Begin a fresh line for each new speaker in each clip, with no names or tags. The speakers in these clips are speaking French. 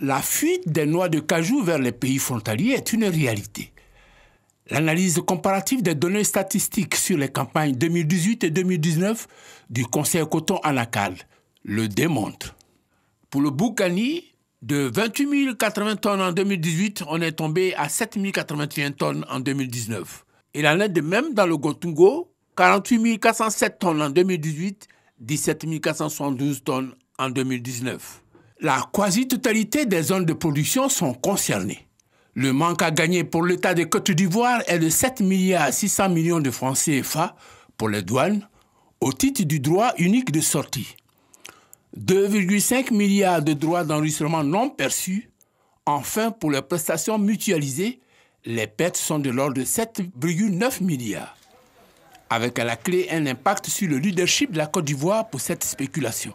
La fuite des noix de cajou vers les pays frontaliers est une réalité. L'analyse comparative des données statistiques sur les campagnes 2018 et 2019 du Conseil coton ANACAD le démontre. Pour le Boukani, de 28 080 tonnes en 2018, on est tombé à 7 081 tonnes en 2019. Il en est de même dans le Gotungo, 48 407 tonnes en 2018, 17 472 tonnes en 2019. La quasi-totalité des zones de production sont concernées. Le manque à gagner pour l'État de Côte d'Ivoire est de 7 600 millions de francs CFA pour les douanes au titre du droit unique de sortie. 2,5 milliards de droits d'enregistrement non perçus. Enfin, pour les prestations mutualisées, les pertes sont de l'ordre de 7,9 milliards. Avec à la clé un impact sur le leadership de la Côte d'Ivoire pour cette spéculation.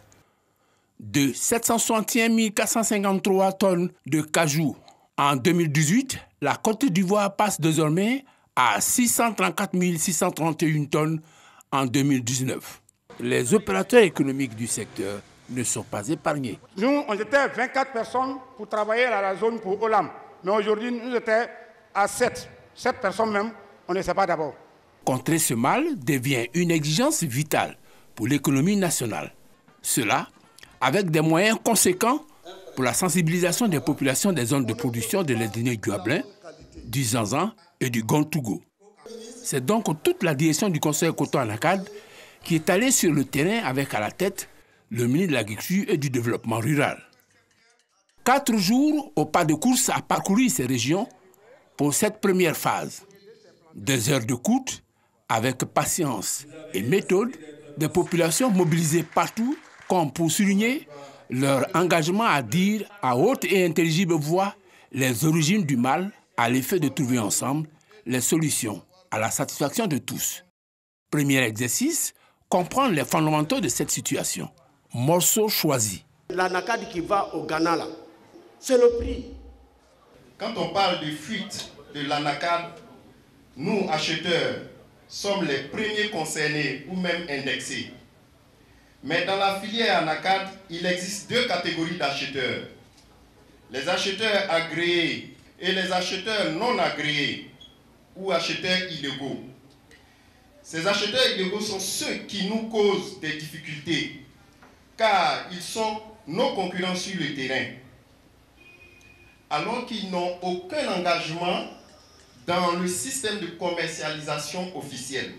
De 761 453 tonnes de cajou en 2018, la Côte d'Ivoire passe désormais à 634 631 tonnes en 2019. Les opérateurs économiques du secteur ne sont pas épargnés.
Nous, on était 24 personnes pour travailler à la zone pour Olam. Mais aujourd'hui, nous étions à 7. 7 personnes même, on ne sait pas d'abord.
Contrer ce mal devient une exigence vitale pour l'économie nationale. Cela avec des moyens conséquents pour la sensibilisation des populations des zones de production de l'ethnie Guablin, du Zanzan et du Gontougo. C'est donc toute la direction du Conseil coton ANACAD qui est allée sur le terrain avec à la tête le ministre de l'Agriculture et du Développement rural. 4 jours au pas de course à parcourir ces régions pour cette première phase. 2 heures de courte avec patience et méthode, des populations mobilisées partout comme pour souligner leur engagement à dire à haute et intelligible voix les origines du mal à l'effet de trouver ensemble les solutions à la satisfaction de tous. Premier exercice, comprendre les fondamentaux de cette situation. Morceau choisi.
L'ANACAD qui va au Ghana, là, c'est le prix.
Quand on parle de fuite de l'ANACAD, nous, acheteurs, sommes les premiers concernés ou même indexés. Mais dans la filière ANACAD, il existe 2 catégories d'acheteurs. Les acheteurs agréés et les acheteurs non agréés ou acheteurs illégaux. Ces acheteurs illégaux sont ceux qui nous causent des difficultés car ils sont nos concurrents sur le terrain, alors qu'ils n'ont aucun engagement dans le système de commercialisation officiel,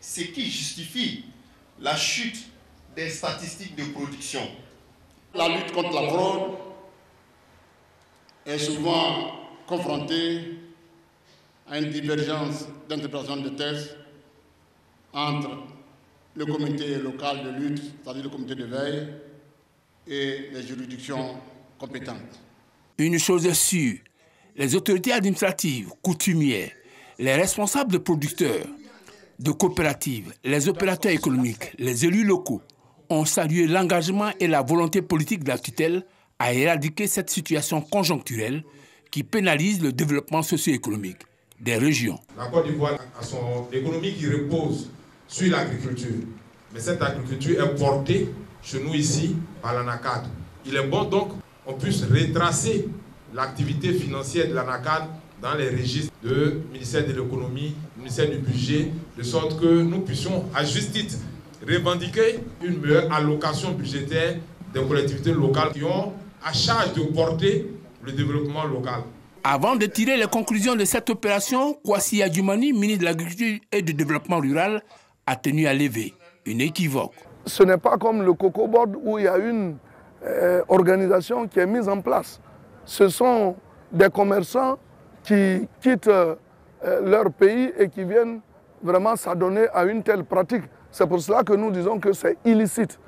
ce qui justifie la chute des statistiques de production.
La lutte contre la fraude est souvent confrontée à une divergence d'interprétation de textes entre le comité local de lutte, c'est-à-dire le comité de veille, et les juridictions compétentes.
Une chose est sûre, les autorités administratives, coutumières, les responsables de producteurs, de coopératives, les opérateurs économiques, les élus locaux ont salué l'engagement et la volonté politique de la tutelle à éradiquer cette situation conjoncturelle qui pénalise le développement socio-économique des régions.
La Côte d'Ivoire a son économie qui repose sur l'agriculture. Mais cette agriculture est portée chez nous ici par l'ANACAD. Il est bon donc qu'on puisse retracer l'activité financière de l'ANACAD dans les registres du ministère de l'économie, du ministère du budget, de sorte que nous puissions à juste titre revendiquer une meilleure allocation budgétaire des collectivités locales qui ont à charge de porter le développement local.
Avant de tirer les conclusions de cette opération, Kwasi Adjumani, ministre de l'Agriculture et du Développement rural, a tenu à lever une équivoque.
Ce n'est pas comme le Cocoa Board où il y a une organisation qui est mise en place. Ce sont des commerçants qui quittent leur pays et qui viennent vraiment s'adonner à une telle pratique. C'est pour cela que nous disons que c'est illicite.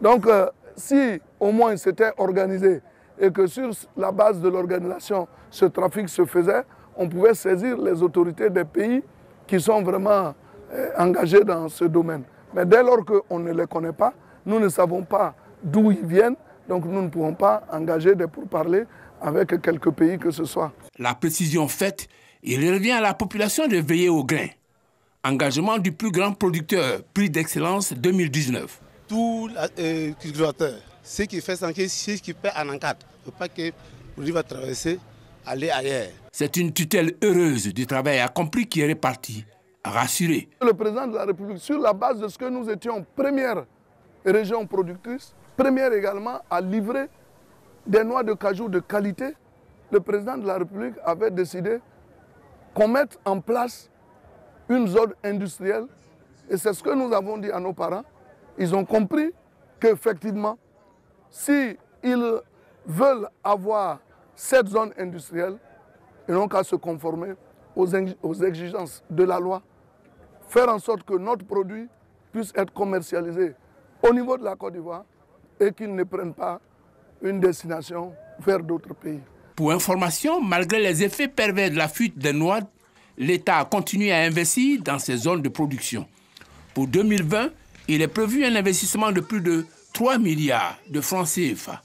Donc si au moins c'était organisé et que sur la base de l'organisation, ce trafic se faisait, on pouvait saisir les autorités des pays qui sont vraiment engagés dans ce domaine. Mais dès lors qu'on ne les connaît pas, nous ne savons pas d'où ils viennent, donc nous ne pouvons pas engager des pourparlers avec quelques pays que ce soit.
La précision faite, il revient à la population de veiller au grain. Engagement du plus grand producteur, prix d'excellence 2019.
Tout cultivateur, ce qui fait santé, ce qui paie en encadre, il ne faut pas que produit va traverser, aller ailleurs.
C'est une tutelle heureuse du travail accompli qui est répartie, rassuré.
Le président de la République, sur la base de ce que nous étions première région productrice, première également à livrer des noix de cajou de qualité, le président de la République avait décidé qu'on mette en place une zone industrielle. Et c'est ce que nous avons dit à nos parents. Ils ont compris qu'effectivement, s'ils veulent avoir cette zone industrielle, ils n'ont qu'à se conformer aux exigences de la loi, faire en sorte que notre produit puisse être commercialisé au niveau de la Côte d'Ivoire et qu'il ne prenne pas une destination vers d'autres pays.
Pour information, malgré les effets pervers de la fuite des noix, l'État a continué à investir dans ces zones de production. Pour 2020, il est prévu un investissement de plus de 3 milliards de francs CFA.